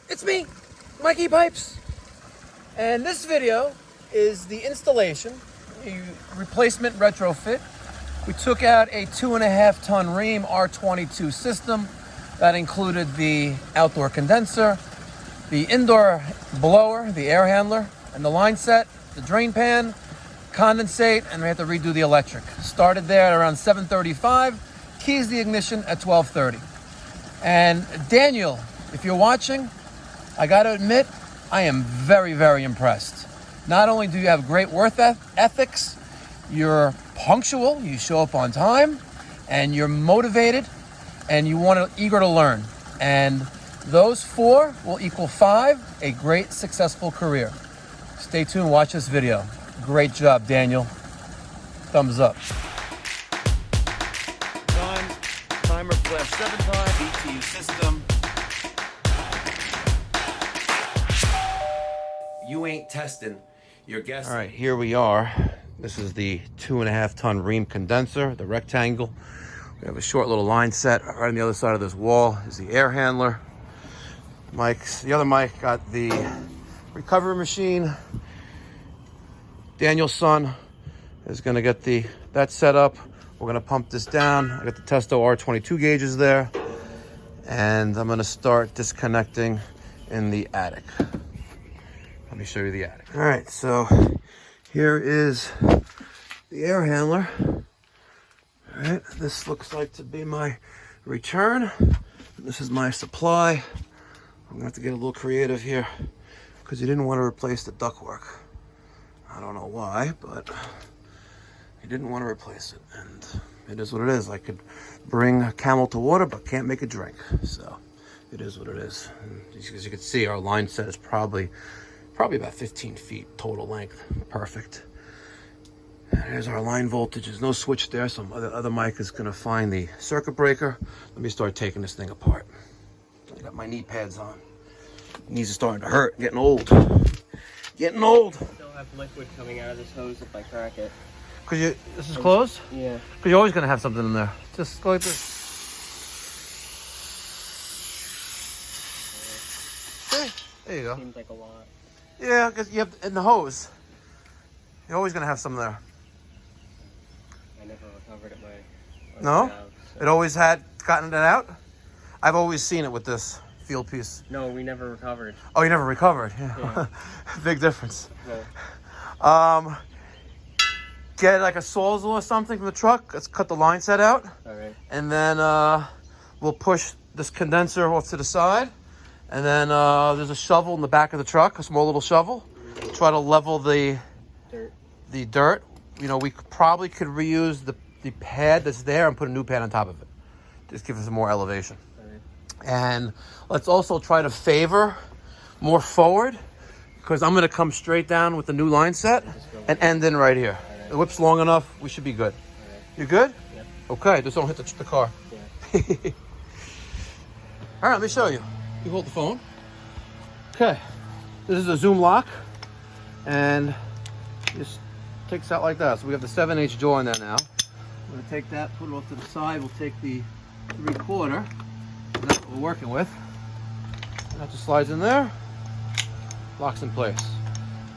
It's me, Mikey Pipes, and this video is the installation, a replacement retrofit. We took out a 2.5 ton ream R22 system that included the outdoor condenser, the indoor blower, the air handler, and the line set, the drain pan, condensate, and we had to redo the electric. Started there at around 7:35, keys the ignition at 12:30. And Daniel, if you're watching, I gotta admit, I am very, very impressed. Not only do you have great work ethics, you're punctual, you show up on time, and you're motivated, and eager to learn. And those 4 will equal 5, a great, successful career. Stay tuned, watch this video. Great job, Daniel. Thumbs up. Timer flash 7 times, BTU system. You ain't testing, you're guessing. All right, here we are. This is the 2.5 ton ream condenser, the rectangle. We have a short little line set. Right on the other side of this wall is the air handler. The other Mike got the recovery machine. Daniel's son is gonna get that set up. We're gonna pump this down. I got the Testo R22 gauges there. And I'm gonna start disconnecting in the attic. Let me show you the attic. All right, so here is the air handler. All right, this looks like to be my return. This is my supply. I'm gonna have to get a little creative here because you didn't want to replace the ductwork. I don't know why, but he didn't want to replace it, and it is what it is. I could bring a camel to water, but can't make a drink. So it is what it is. And as you can see, our line set is probably about 15 feet total length. Perfect. And here's our line voltage. There's no switch there, so other mic is gonna find the circuit breaker. Let me start taking this thing apart. I got my knee pads on. Knees are starting to hurt. Getting old. Getting old. Still have liquid coming out of this hose if I crack it. This is closed? Yeah. Because you're always gonna have something in there. Just go like this. Okay, there you go. Seems like a lot. Yeah, because you have in the hose. You're always gonna have some there. I never recovered it No? job, so. It always had gotten it out? I've always seen it with this field piece. No, we never recovered. Oh, you never recovered? Yeah. Yeah. Big difference. No. Get like a Sawzall or something from the truck. Let's cut the line set out. All right. And then we'll push this condenser off to the side. And then there's a shovel in the back of the truck, a small little shovel. Try to level the dirt. You know, we probably could reuse the pad that's there and put a new pad on top of it. Just give us some more elevation. Right. And let's also try to favor more forward, because I'm gonna come straight down with the new line set and end in right here. Right. The whip's long enough, we should be good. Right. You good? Yep. Okay, just don't hit the car. Yeah. All right, let me show you. You hold the phone. Okay, this is a ZoomLock, and just takes out like that. So we have the 7/8 jaw in there now. I'm gonna take that, put it off to the side. We'll take the 3/4. That's what we're working with. And that just slides in there, locks in place.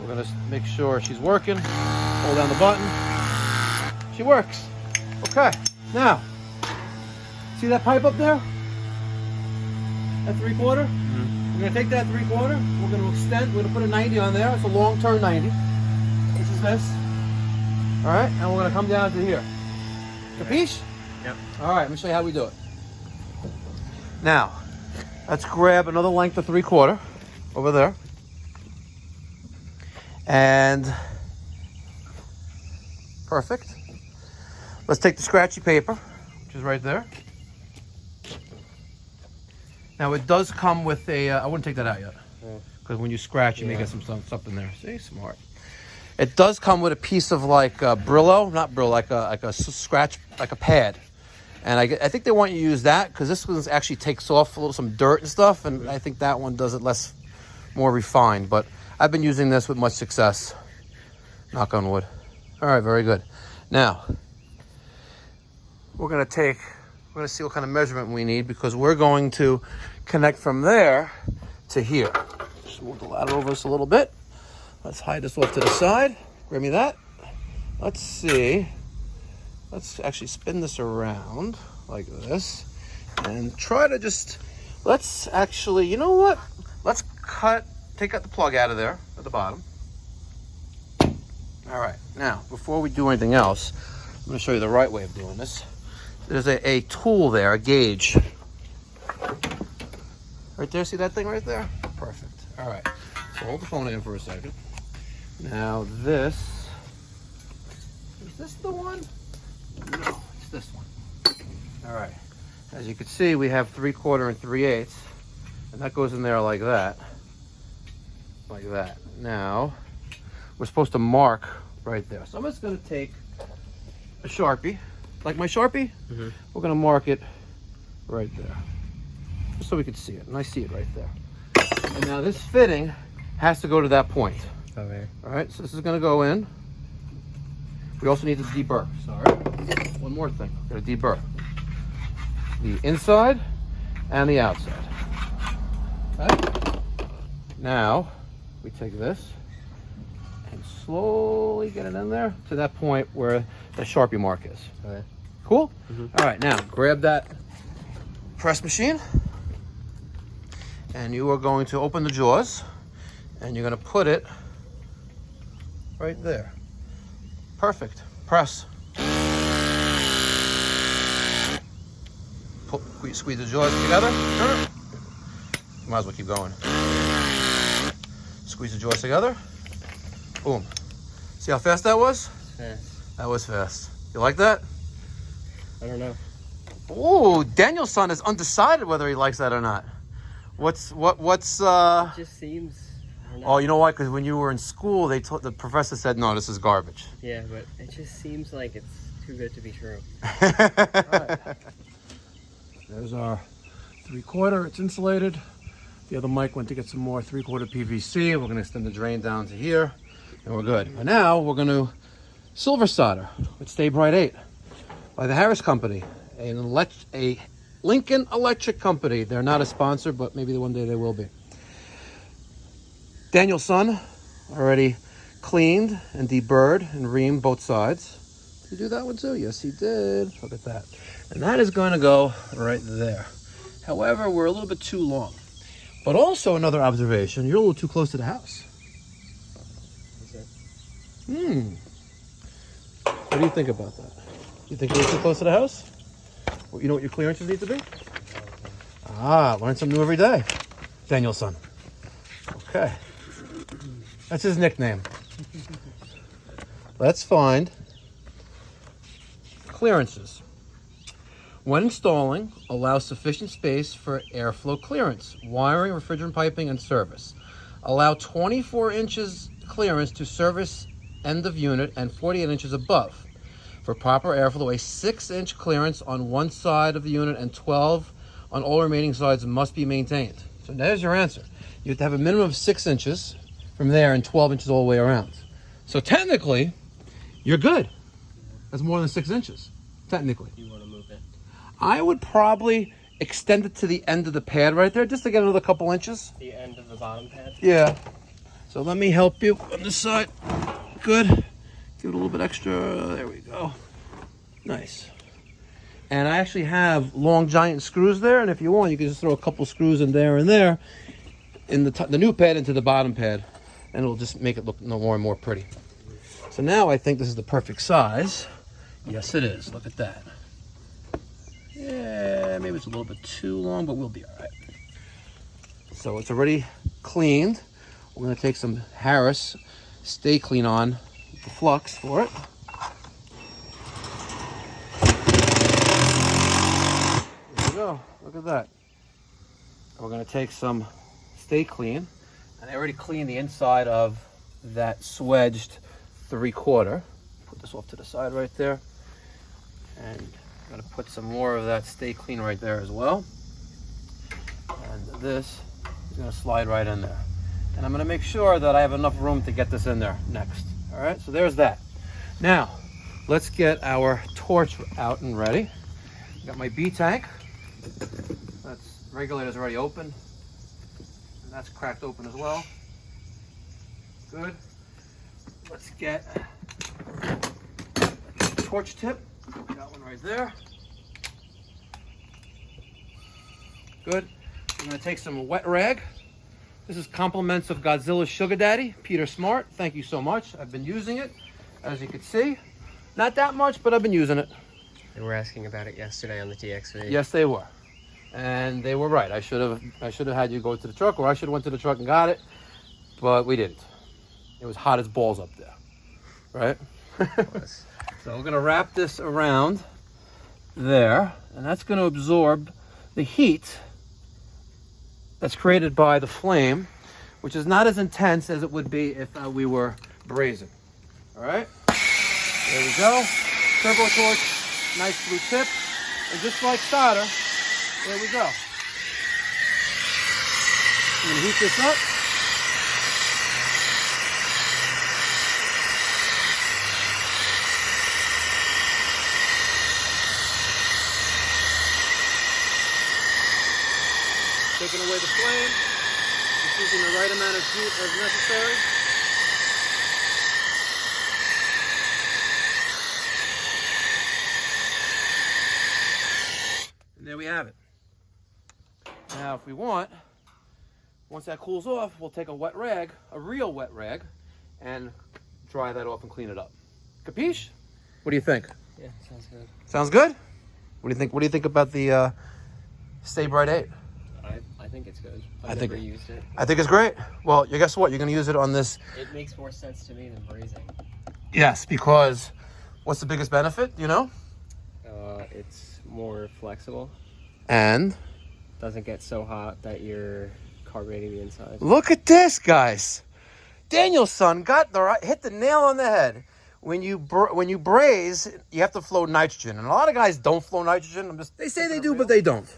We're gonna make sure she's working. Hold down the button. She works. Okay, now, see that pipe up there? That 3/4? We're gonna take that 3/4. We're gonna extend. We're gonna put a 90 on there. It's a long-term 90. This is this. All right, and we're gonna come down to here. Capiche? Yep. All right, let me show you how we do it. Now, let's grab another length of 3/4 over there. And perfect. Let's take the scratchy paper, which is right there. Now it does come with a, I wouldn't take that out yet. Because when you scratch, you may get some stuff in there. See, smart. It does come with a piece of like Brillo, not Brillo, like a scratch, like a pad. And I think they want you to use that because this one actually takes off a little some dirt and stuff, and I think that one does it more refined. But I've been using this with much success. Knock on wood. All right, very good. Now we're gonna see what kind of measurement we need, because we're going to connect from there to here. Just move the ladder over us a little bit. Let's hide this off to the side. Grab me that. Let's see. Let's actually spin this around like this and try to just, let's actually, you know what? Let's take out the plug out of there at the bottom. All right, now, before we do anything else, I'm gonna show you the right way of doing this. There's a tool there, a gauge. Right there, see that thing right there? Perfect. All right, so hold the phone in for a second. Now this, is this the one? No, it's this one. All right, as you can see, we have 3/4 and 3/8, and that goes in there like that. Like that. Now, we're supposed to mark right there. So I'm just gonna take a Sharpie, like my Sharpie. Mm-hmm. We're gonna mark it right there, just so we can see it. And I see it right there. And now this fitting has to go to that point. Okay. All right, so this is gonna go in. We also need to deburr. Sorry. One more thing. We're gonna deburr the inside and the outside. Okay. Now we take this and slowly get it in there to that point where the Sharpie mark is. Okay. Cool? Mm-hmm. All right, now grab that press machine and you are going to open the jaws and you're going to put it right there. Perfect. Press. Squeeze the jaws together. Might as well keep going. Squeeze the jaws together. Boom. See how fast that was? Fast. That was fast. You like that? I don't know. Oh, Daniel's son is undecided whether he likes that or not. What's It just seems. I don't know. Oh, you know what? Because when you were in school, the professor said, no, this is garbage. Yeah, but it just seems like it's too good to be true. Right. There's our 3/4. It's insulated. The other mic went to get some more 3/4 PVC. We're going to extend the drain down to here, and we're good. But now we're going to silver solder with Stay Bright 8 by the Harris Company, a Lincoln Electric company. They're not a sponsor, but maybe one day they will be. Daniel's son already cleaned and deburred and reamed both sides. Did he do that one too? Yes, he did. Look at that. And that is going to go right there. However, we're a little bit too long. But also another observation, you're a little too close to the house. What do you think about that? You think you're too close to the house? Well, you know what your clearances need to be? Learn something new every day. Daniel's son. Okay. That's his nickname. Let's find clearances. When installing, allow sufficient space for airflow clearance, wiring, refrigerant piping, and service. Allow 24 inches clearance to service end of unit and 48 inches above. For proper airflow, a 6-inch clearance on one side of the unit and 12 on all remaining sides must be maintained. So there's your answer. You have to have a minimum of 6 inches from there and 12 inches all the way around. So technically, you're good. That's more than 6 inches, technically. You want to move it? I would probably extend it to the end of the pad right there, just to get another couple inches. The end of the bottom pad? Yeah. So let me help you on this side. Good. Give it a little bit extra. There we go. Nice. And I actually have long giant screws there, and if you want, you can just throw a couple screws in there and there, in the new pad into the bottom pad, and it'll just make it look more and more pretty. So now I think this is the perfect size. Yes, it is. Look at that. Yeah, maybe it's a little bit too long, but we'll be all right. So it's already cleaned. We're going to take some Harris Stay Clean on the flux for it. There we go. Look at that. We're going to take some Stay Clean. And I already cleaned the inside of that swedged 3/4. Put this off to the side right there. And I'm going to put some more of that Stay Clean right there as well. And this is going to slide right in there. And I'm going to make sure that I have enough room to get this in there next. All right, so there's that. Now, let's get our torch out and ready. Got my B tank. That's regulator's already open. And that's cracked open as well. Good. Let's get a torch tip. Got one right there. Good. I'm gonna take some wet rag. This is compliments of Godzilla's Sugar Daddy, Peter Smart. Thank you so much. I've been using it, as you can see. Not that much, but I've been using it. They were asking about it yesterday on the TXV. Yes, they were. And they were right. I should have had you go to the truck, or I should have went to the truck and got it, but we didn't. It was hot as balls up there, right? It was. So we're gonna wrap this around there, and that's gonna absorb the heat that's created by the flame, which is not as intense as it would be if we were brazing. All right, there we go. Turbo torch, nice blue tip, and just like solder, there we go. I'm gonna heat this up. Taking away the flame, just using the right amount of heat as necessary. And there we have it. Now, if we want, once that cools off, we'll take a wet rag, a real wet rag, and dry that off and clean it up. Capiche? What do you think? Yeah, sounds good. Sounds good? What do you think? What do you think about the Stay Bright 8? I think it's good. I've never used it. I think it's great. Well, guess what? You're going to use it on this. It makes more sense to me than brazing. Yes, because what's the biggest benefit, you know? It's more flexible. And? Doesn't get so hot that you're carbureting the inside. Look at this, guys. Daniel's son hit the nail on the head. When you braze, you have to flow nitrogen. And a lot of guys don't flow nitrogen. They say they do, but they don't.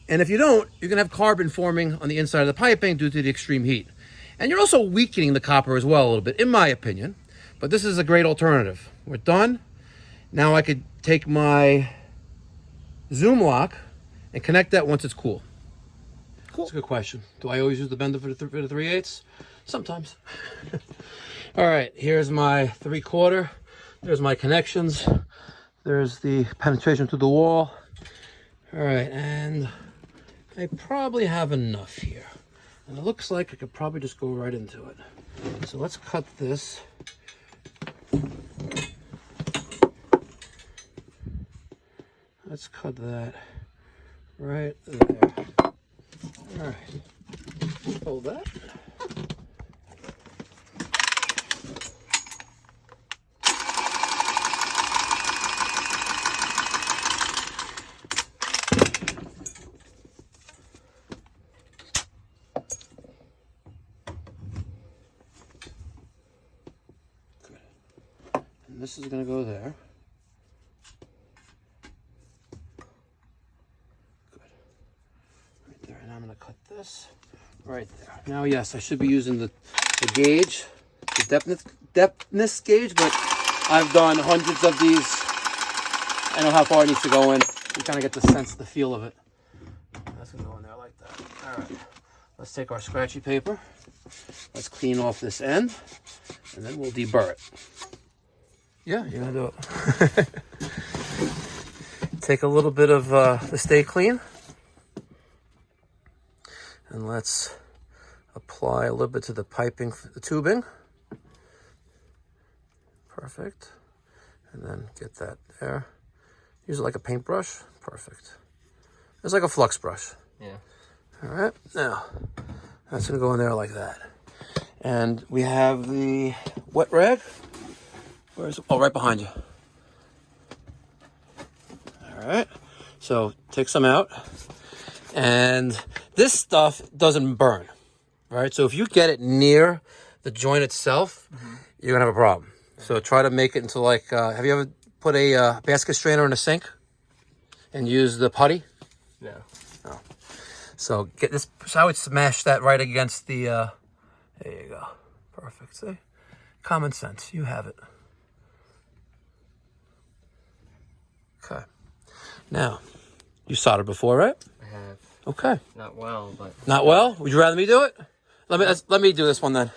And if you don't, you're going to have carbon forming on the inside of the piping due to the extreme heat. And you're also weakening the copper as well a little bit, in my opinion. But this is a great alternative. We're done. Now I could take my ZoomLock and connect that once it's cool. Cool. That's a good question. Do I always use the bender for the 3/8? Sometimes. All right, here's my 3/4. There's my connections. There's the penetration through the wall. All right, and I probably have enough here. And it looks like I could probably just go right into it. So let's cut this. Let's cut that right there. All right, hold that. This is going to go there. Good. Right there. And I'm going to cut this right there. Now, yes, I should be using the gauge, the depthness gauge, but I've done hundreds of these. I know how far it needs to go in. You kind of get the sense, the feel of it. That's going to go in there like that. All right. Let's take our scratchy paper. Let's clean off this end, and then we'll deburr it. Yeah, you're gonna do it. Take a little bit of the Stay Clean, and let's apply a little bit to the piping, the tubing. Perfect. And then get that there. Use it like a paintbrush. Perfect. It's like a flux brush. Yeah. All right. Now that's gonna go in there like that. And we have the wet rag. Where's, oh, right behind you. All right. So take some out. And this stuff doesn't burn, right? So if you get it near the joint itself, you're going to have a problem. So try to make it into like, have you ever put a basket strainer in a sink and use the putty? No. No. So get this, so I would smash that right against the, there you go. Perfect. See? Common sense. You have it. Okay. Now, you soldered before, right? I have. Okay. Not well, but... Not well? Would you rather me do it? Let me do this one then.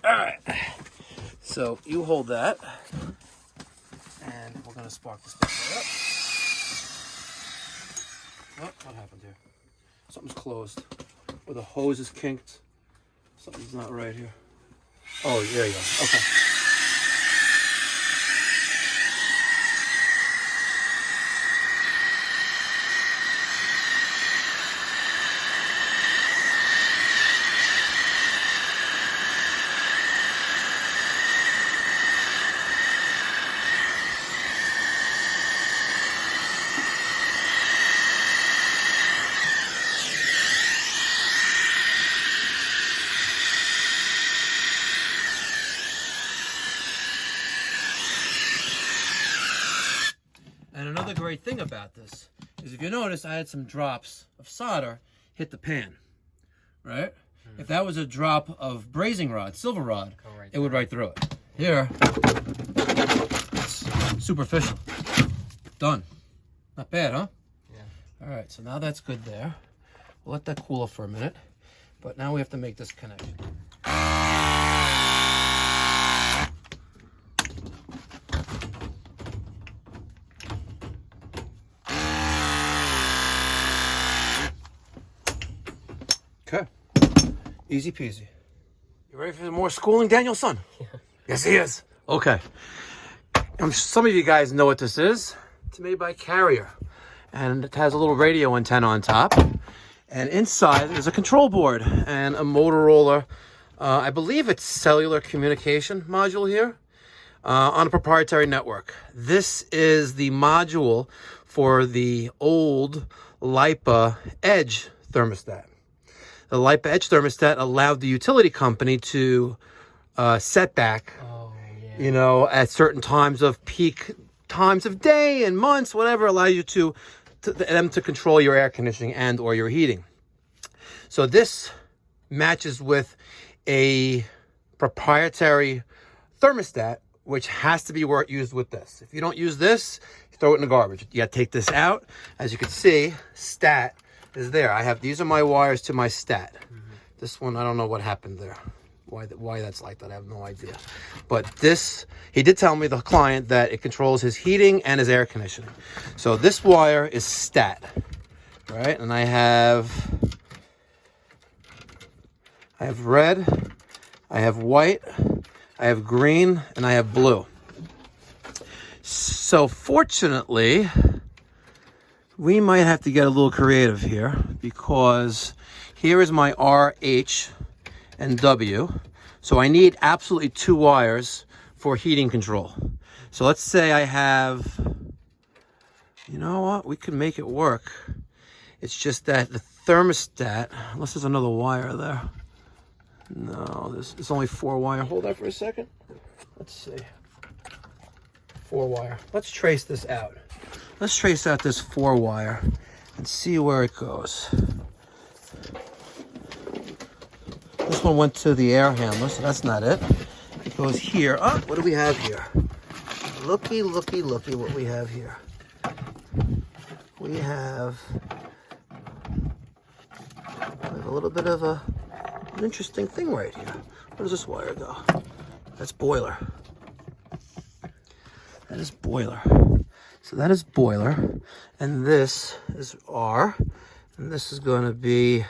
All right. So you hold that. And we're going to spark this back up. Oh, what happened here? Something's closed. Or the hose is kinked. Something's not right here. Oh, there you go. Okay. And another great thing about this is if you notice, I had some drops of solder hit the pan, right? If that was a drop of brazing rod, silver rod, it would right through it. Here, it's superficial. Done. Not bad, huh? Yeah. All right, so now that's good there. We'll let that cool off for a minute. But now we have to make this connection. Okay. Easy peasy. You ready for more schooling, Daniel's son? Yeah. Yes, he is. Okay. Some of you guys know what this is. It's made by Carrier. And it has a little radio antenna on top. And inside there's a control board and a Motorola, I believe it's cellular communication module here, on a proprietary network. This is the module for the old LIPA Edge thermostat. The LIPA Edge thermostat allowed the utility company to set back, you know, at certain times of peak times of day and months, whatever, allow you to them to control your air conditioning and or your heating. So this matches with a proprietary thermostat, which has to be used with this. If you don't use this, you throw it in the garbage. You got to take this out. As you can see, stat is there. These are my wires to my stat. This one, I don't know what happened there. Why that's like that, I have no idea. But this, he did tell me, the client, that it controls his heating and his air conditioning. So this wire is stat, right? And I have red, I have white, I have green, and I have blue. So fortunately, we might have to get a little creative here, because here is my R, H, and W. So I need absolutely 2 wires for heating control. So let's say I have, you know what, we can make it work. It's just that the thermostat, unless there's another wire there. No, there's only 4 wire. Hold on for a second. Let's see. 4 wire. Let's trace this out. Let's trace out this 4 wire and see where it goes. This one went to the air handler, so that's not it. It goes here. Oh, what do we have here? Looky what we have here. We have a little bit of an interesting thing right here. Where does this wire go? That's boiler. That is boiler. So that is boiler. And this is R. And this is going to be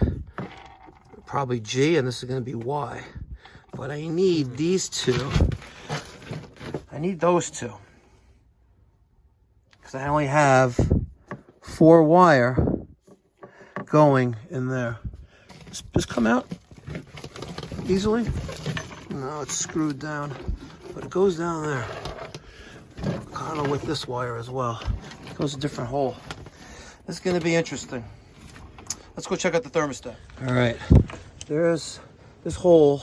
probably G, and this is going to be Y. But I need these 2. I need those 2. Because I only have 4 wire going in there. Just come out easily. No, it's screwed down. But it goes down there. Kind of with this wire as well. It goes a different hole. This is going to be interesting. Let's go check out the thermostat. All right. There's this hole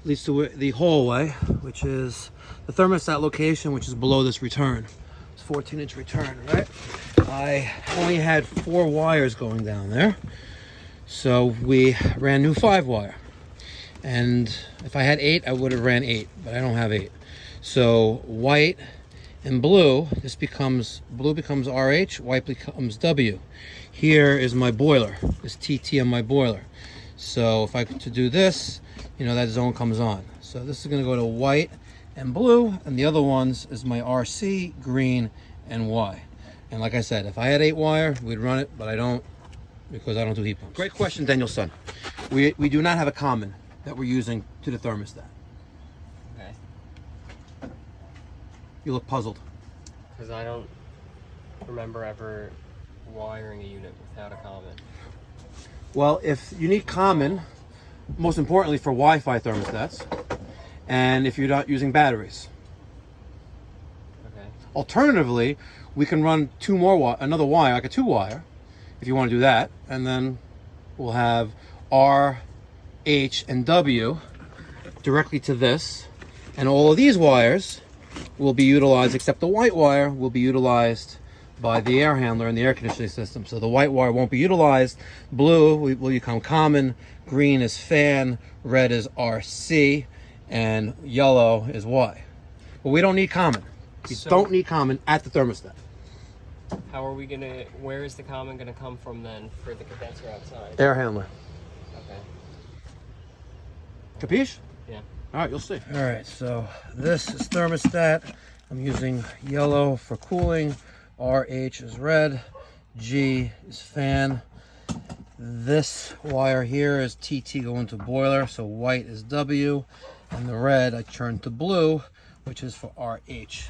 leads to the hallway, which is the thermostat location, which is below this return. It's 14-inch return, right? I only had 4 wires going down there. So we ran new 5 wire. And if I had 8, I would have ran 8, but I don't have 8. So white In blue, blue becomes RH, white becomes W. Here is my boiler, this TT on my boiler. So if I to do this, you know, that zone comes on. So this is gonna go to white and blue, and the other ones is my RC, green, and Y. And like I said, if I had 8 wire, we'd run it, but I don't, because I don't do heat pumps. Great question, Daniel's son. We do not have a common that we're using to the thermostat. Okay. You look puzzled. Because I don't remember ever wiring a unit without a common. Well, if you need common, most importantly for Wi-Fi thermostats, and if you're not using batteries. Okay. Alternatively, we can run another wire, like a 2-wire, if you want to do that, and then we'll have R, H, and W directly to this, and all of these wires will be utilized, except the white wire will be utilized by the air handler and the air conditioning system. So the white wire won't be utilized. Blue will become common, green is fan, red is RC, and yellow is Y. But we don't need common. You don't need common at the thermostat. How are we gonna, where is the common gonna come from then for the condenser outside? Air handler. Okay. Capiche? Yeah. All right, you'll see. All right, so this is thermostat. I'm using yellow for cooling. RH is red. G is fan. This wire here is TT going to boiler, so white is W. And the red I turn to blue, which is for RH.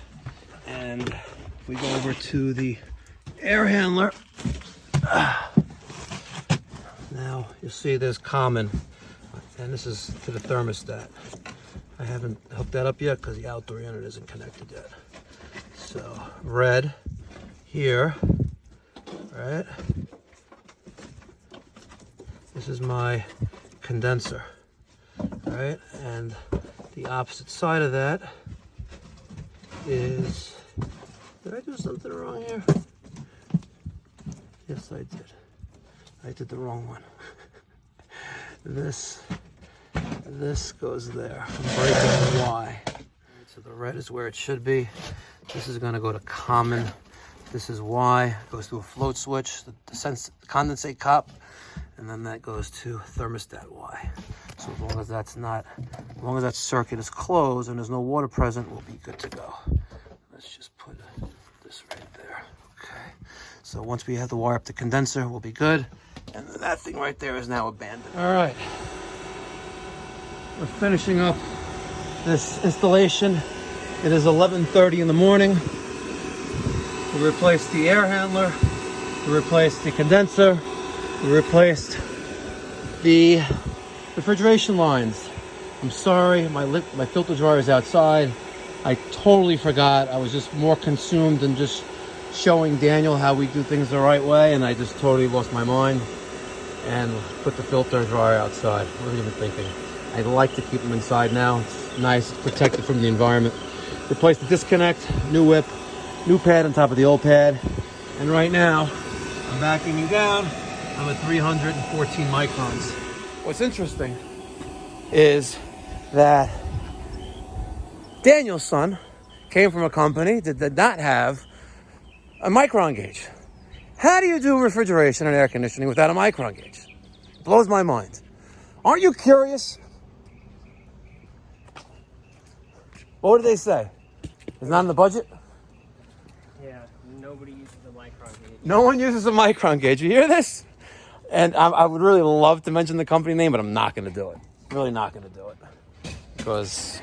And if we go over to the air handler, now you'll see there's common, and this is to the thermostat. I haven't hooked that up yet because the outdoor unit isn't connected yet. So red here, right? This is my condenser, right? And the opposite side of that is, did I do something wrong here? Yes, I did. I did the wrong one. This goes there. I'm breaking Y. So the red is where it should be. This is gonna go to common. This is Y, goes to a float switch, the condensate cup, and then that goes to thermostat Y. So as long as that circuit is closed and there's no water present, we'll be good to go. Let's just put this right there. Okay. So once we have the wire up the condenser, we'll be good. And that thing right there is now abandoned. All right. We're finishing up this installation. It is 11:30 in the morning. We replaced the air handler. We replaced the condenser. We replaced the refrigeration lines. I'm sorry, my filter dryer is outside. I totally forgot. I was just more consumed in just showing Daniel how we do things the right way, and I just totally lost my mind and put the filter dryer outside. What wasn't even thinking. I like to keep them inside now. It's nice, it's protected from the environment. Replaced the disconnect, new whip, new pad on top of the old pad. And right now, I'm backing you down. I'm at 314 microns. What's interesting is that Daniel's son came from a company that did not have a micron gauge. How do you do refrigeration and air conditioning without a micron gauge? Blows my mind. Aren't you curious? What did they say? It's not in the budget? Yeah, nobody uses a micron gauge. No one uses a micron gauge. You hear this? And I would really love to mention the company name, but I'm not going to do it. I'm really not going to do it. Because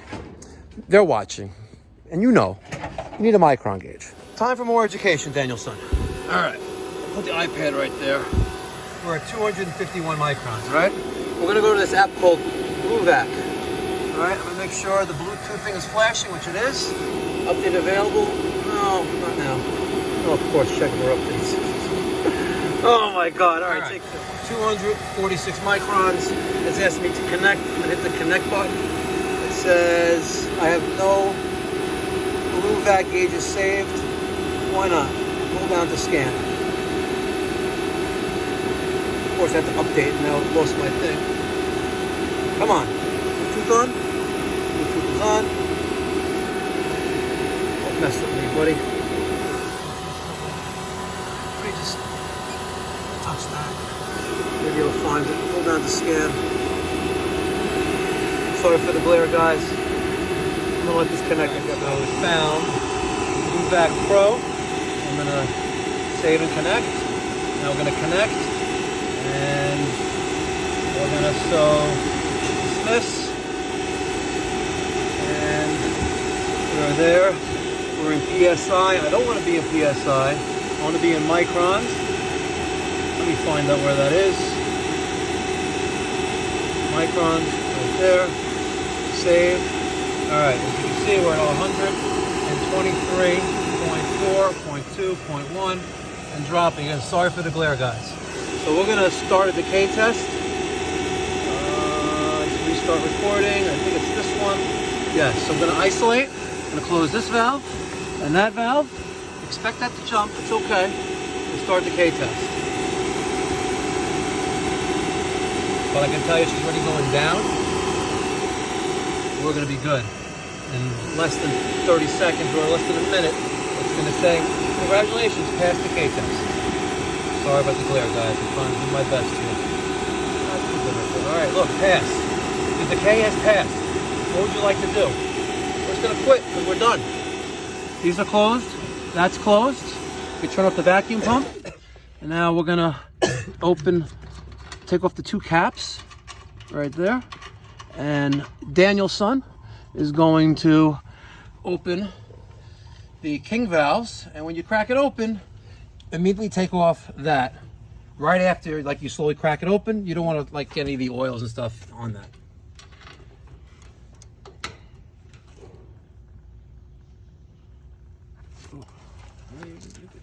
they're watching. And you know, you need a micron gauge. Time for more education, Danielson. All right. Put the iPad right there. We're at 251 microns, right? We're going to go to this app called BlueVac. All right, I'm going to make sure the Bluetooth thing is flashing, which it is. Update available. No, not now. Oh, of course, check for updates. Oh my God! All right, take 246 microns. It's asking me to connect. I'm gonna hit the connect button. It says I have no BlueVac gauges saved. Why not? Hold down to scan. Of course, I have to update. Now I lost my thing. Come on. Bluetooth on. Bluetooth is on. Don't mess with me, buddy. Let me just touch that. Maybe you'll find it. Pull down the scan. Sorry for the glare, guys. I'm gonna let this connect. So it's found HVAC Pro. I'm gonna save and connect. Now we're gonna connect, and we're gonna dismiss. And we're there. We're in PSI. I don't want to be in PSI. I want to be in microns. Let me find out where that is. Microns, right there. Save. All right, as you can see, we're at 123.4, 0.2, 0.1, and dropping. And sorry for the glare, guys. So we're gonna start a decay test. Let's restart recording. I think it's this one. Yes, so I'm gonna isolate. I'm gonna close this valve and that valve. Expect that to jump, it's okay. We'll start decay test. But I can tell you she's already going down. We're gonna be good. In less than 30 seconds or less than a minute, it's gonna say, congratulations, passed decay test. Sorry about the glare, guys. I'm trying to do my best here. All right, look, pass. The decay has passed. What would you like to do? We're just gonna quit because we're done. These are closed. That's closed. We turn off the vacuum pump. And now we're gonna take off the two caps right there. And Daniel's son is going to open the king valves. And when you crack it open, immediately take off that. Right after, like, you slowly crack it open, you don't want to like get any of the oils and stuff on that.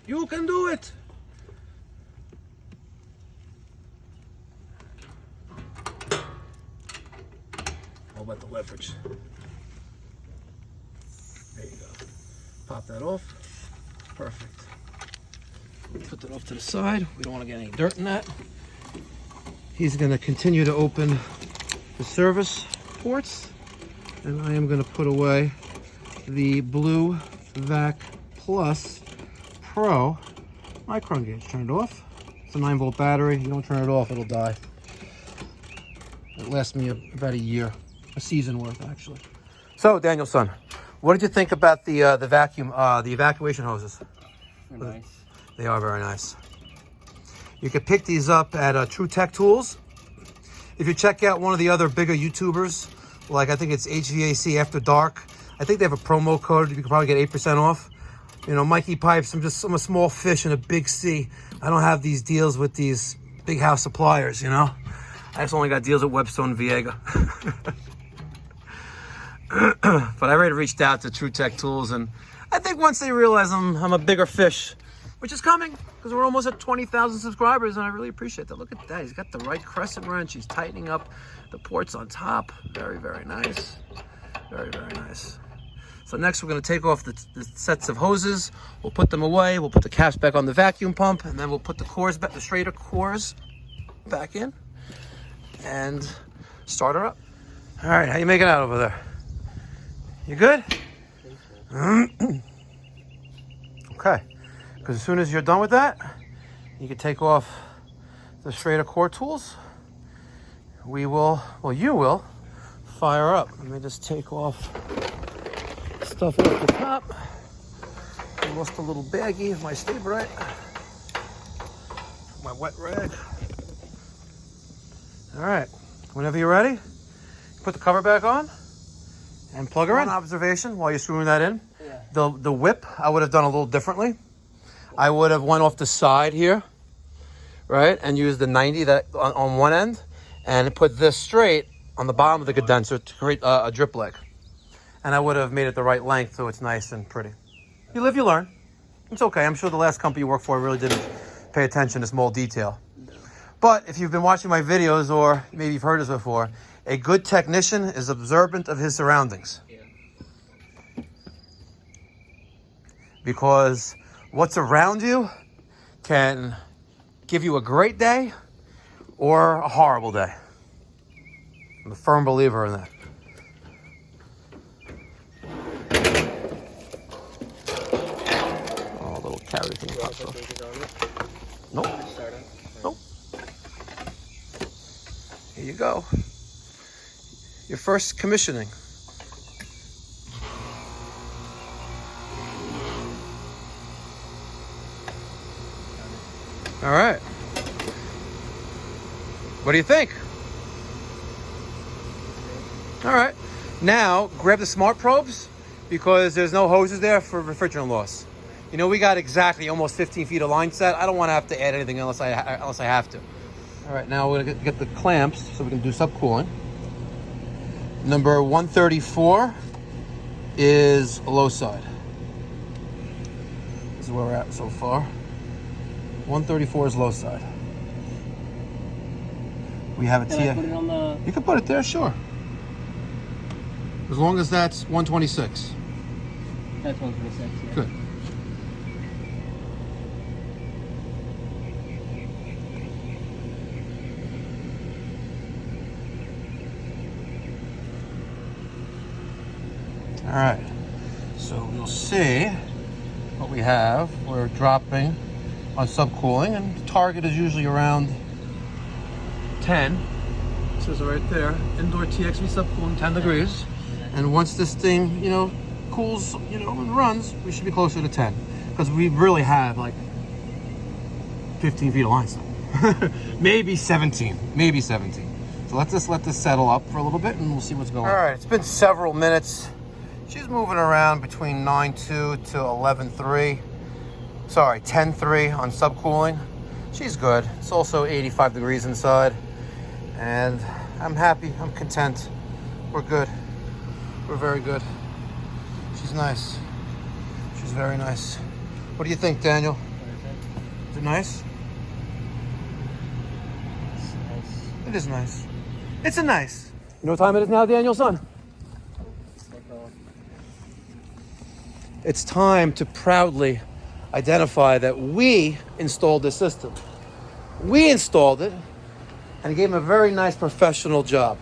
You can do it. How about the leverage? There you go. Pop that off. Perfect. Put that off to the side. We don't want to get any dirt in that. He's going to continue to open the service ports. And I am going to put away the blue VAC Plus Pro micron gauge. Turn it off. It's a 9-volt battery. You don't turn it off, it'll die. It lasts me about a year, a season worth actually. So, Daniel's son, what did you think about the evacuation hoses? They're nice. They are very nice. You can pick these up at True Tech Tools. If you check out one of the other bigger YouTubers, like I think it's HVAC After Dark, I think they have a promo code. You can probably get 8% off. You know, Mikey Pipes, I'm a small fish in a big sea. I don't have these deals with these big house suppliers, you know? I just only got deals with Webstone Viega. But I already reached out to True Tech Tools, and I think once they realize I'm a bigger fish, which is coming, because we're almost at 20,000 subscribers, and I really appreciate that. Look at that. He's got the right crescent wrench. He's tightening up the ports on top. Very, very nice. Very, very nice. So next we're going to take off the sets of hoses. We'll put them away. We'll put the caps back on the vacuum pump, and then we'll put the cores back, the straighter cores back in, and start her up. All right, how you making out over there? You good? Okay, because as soon as you're done with that, you can take off the straighter core tools. We will, well, you will fire up. Let me just take off stuff off the top. I lost a little baggie of my Stay Bright. My wet rag. All right, whenever you're ready, put the cover back on and plug her in. One observation while you're screwing that in. Yeah. The whip, I would have done a little differently. I would have went off the side here, right, and used the 90 that on one end, and put this straight on the bottom of the condenser to create a drip leg. And I would have made it the right length so it's nice and pretty. You live, you learn. It's okay. I'm sure the last company you worked for really didn't pay attention to small detail. No. But if you've been watching my videos, or maybe you've heard this before, a good technician is observant of his surroundings. Yeah. Because what's around you can give you a great day or a horrible day. I'm a firm believer in that. want to put gauges on it? Nope. Start it. Nope. Here you go. Your first commissioning. All right. What do you think? All right. Now, grab the smart probes because there's no hoses there for refrigerant loss. You know, we got exactly almost 15 feet of line set. I don't want to have to add anything unless I have to. All right, now we're going to get the clamps so we can do subcooling. Number 134 is low side. This is where we're at so far. 134 is low side. We have a Can I put it on the... You can put it there, sure. As long as that's 126. That's 126, yeah. Good. All right, so you'll see what we have. We're dropping on subcooling, and the target is usually around 10. It says it right there, indoor TXV subcooling, 10 degrees. And once this thing, cools, and runs, we should be closer to 10. Because we really have like 15 feet of line set. Maybe 17, So let's just let this settle up for a little bit and we'll see what's going on. All right, it's been several minutes. She's moving around between 9.2 to 11.3. Sorry, 10.3 on subcooling. She's good. It's also 85 degrees inside. And I'm happy, I'm content. We're good. We're very good. She's nice. She's very nice. What do you think, Daniel? Is it nice? It's nice. It is nice. It's a nice. You know what time it is now, Daniel, son? It's time to proudly identify that we installed this system. We installed it and gave him a very nice professional job.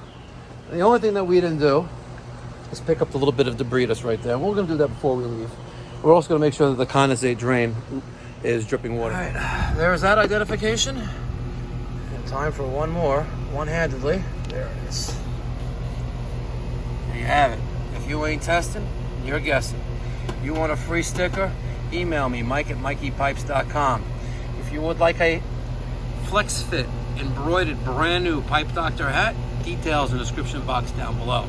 And the only thing that we didn't do is pick up the little bit of debris that's right there. And we're going to do that before we leave. We're also going to make sure that the condensate drain is dripping water. All right, there's that identification. And time for one more, one-handedly. There it is. There you have it. If you ain't testing, you're guessing. You want a free sticker? Email me, mike@mikeypipes.com. If you would like a flex fit embroidered brand new Pipe Doctor hat, details in the description box down below.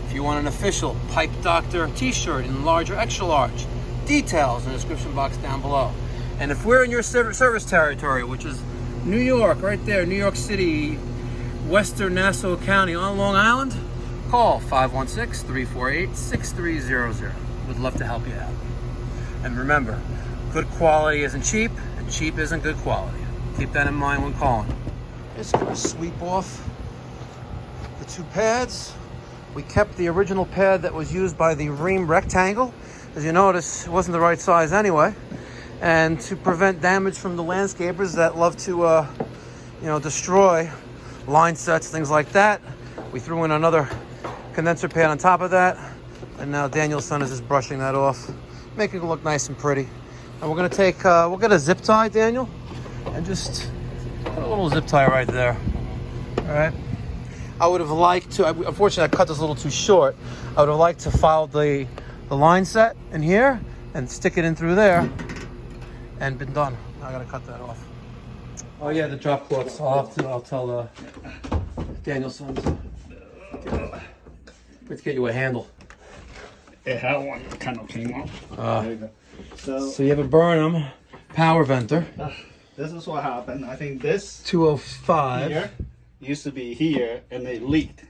If you want an official Pipe Doctor t-shirt in large or extra large, details in the description box down below. And if we're in your service territory, which is New York, right there, New York City, Western Nassau County on Long Island, call 516-348-6300. We'd love to help you out. And remember, good quality isn't cheap, and cheap isn't good quality. Keep that in mind when calling. Just gonna sweep off the two pads. We kept the original pad that was used by the ream rectangle. As you notice, it wasn't the right size anyway. And to prevent damage from the landscapers that love to, destroy line sets, things like that, we threw in another condenser pad on top of that. And now Daniel's son is just brushing that off, making it look nice and pretty. And we're gonna take, we'll get a zip tie, Daniel, and just put a little zip tie right there. All right. I would have liked to, unfortunately I cut this a little too short. I would have liked to file the line set in here and stick it in through there and been done. I gotta cut that off. Oh yeah, the drop cloths. I'll tell Daniel's son to let's get you a handle. It had one kind of came off. There you go. So you have a Burnham power venter. This is what happened. I think this 205 here used to be here and it leaked.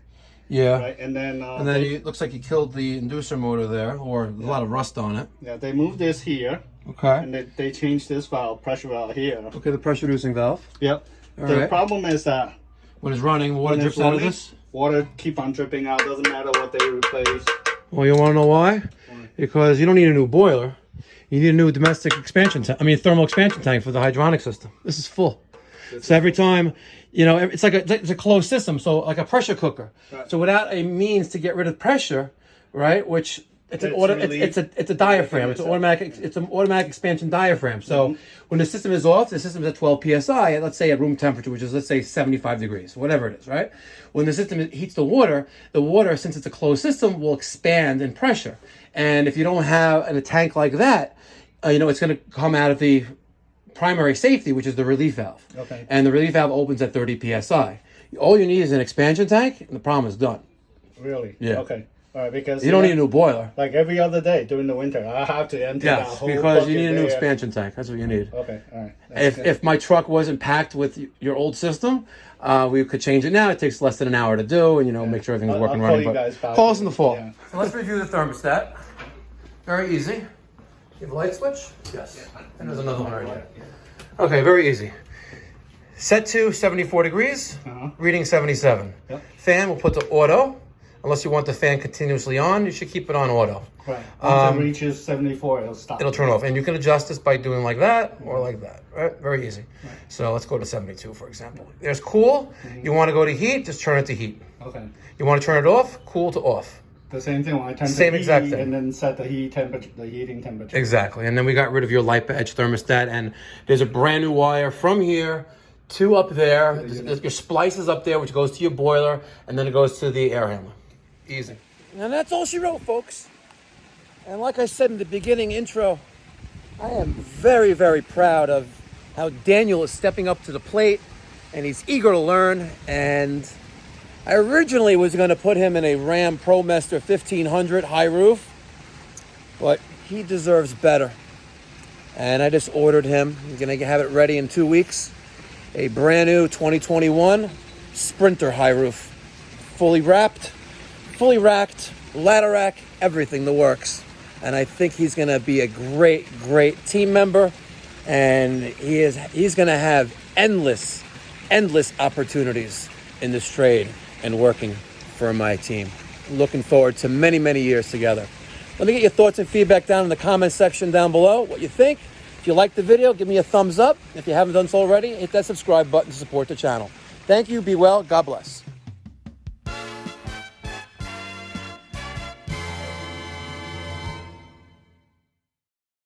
Yeah. Right? And then it looks like you killed the inducer motor there, or a lot of rust on it. yeah, they moved this here. Okay. And they changed this valve, pressure valve here. Okay, the pressure reducing valve. Yep. All The right. problem is that When it's running, water when drips it's out of running, this. water keep on dripping out. Doesn't matter what they replace. Well, you want to know why? Because you don't need a new boiler. You need a new domestic expansion tank. Thermal expansion tank for the hydronic system. This is full. So every time, it's like it's a closed system. So like a pressure cooker. Right. So without a means to get rid of pressure, right, which it's a diaphragm. It's an automatic expansion diaphragm. So when the system is off, the system is at 12 psi. Let's say at room temperature, which is let's say 75 degrees, whatever it is, right? When the system heats the water, since it's a closed system, will expand in pressure. And if you don't have a tank like that, it's going to come out of the primary safety, which is the relief valve. Okay. And the relief valve opens at 30 psi. All you need is an expansion tank, and the problem is done. Really? Yeah. Okay. All right, because you don't need a new boiler. Like every other day during the winter, I have to empty that whole because you need a new there. expansion tank. That's what you need. Okay, all right. If my truck wasn't packed with your old system, we could change it now. It takes less than an hour to do, and make sure everything's working I'll running. call you guys back. Call us in the fall. Yeah. So let's review the thermostat. Very easy. You have a light switch? Yes. And there's another one right here. Okay, very easy. Set to 74 degrees, reading 77. Yep. Fan, we'll put to auto. Unless you want the fan continuously on, you should keep it on auto. Right. Once it reaches 74, it'll stop. It'll turn off. And you can adjust this by doing like that or like that. Right? Very easy. Right. So let's go to 72, for example. There's cool. You want to go to heat, just turn it to heat. Okay. You want to turn it off, cool to off. The same thing when I turn Same the exact heat thing. And then set the heating temperature. Exactly. And then we got rid of your LIPA edge thermostat. And there's a brand new wire from here to up there. Your splice is up there, which goes to your boiler. And then it goes to the air handler. Easy. And that's all she wrote, folks. And like I said in the beginning intro, I am very, very proud of how Daniel is stepping up to the plate, and he's eager to learn. And I originally was going to put him in a Ram ProMaster 1500 high roof, but he deserves better. And I just ordered him. He's going to have it ready in 2 weeks. A brand new 2021 Sprinter high roof, fully wrapped, fully racked, ladder rack, everything, the works. And I think he's going to be a great, great team member. And he's going to have endless opportunities in this trade and working for my team. Looking forward to many, many years together. Let me get your thoughts and feedback down in the comment section down below. What you think. If you like the video, give me a thumbs up. If you haven't done so already, hit that subscribe button to support the channel. Thank you. Be well. God bless.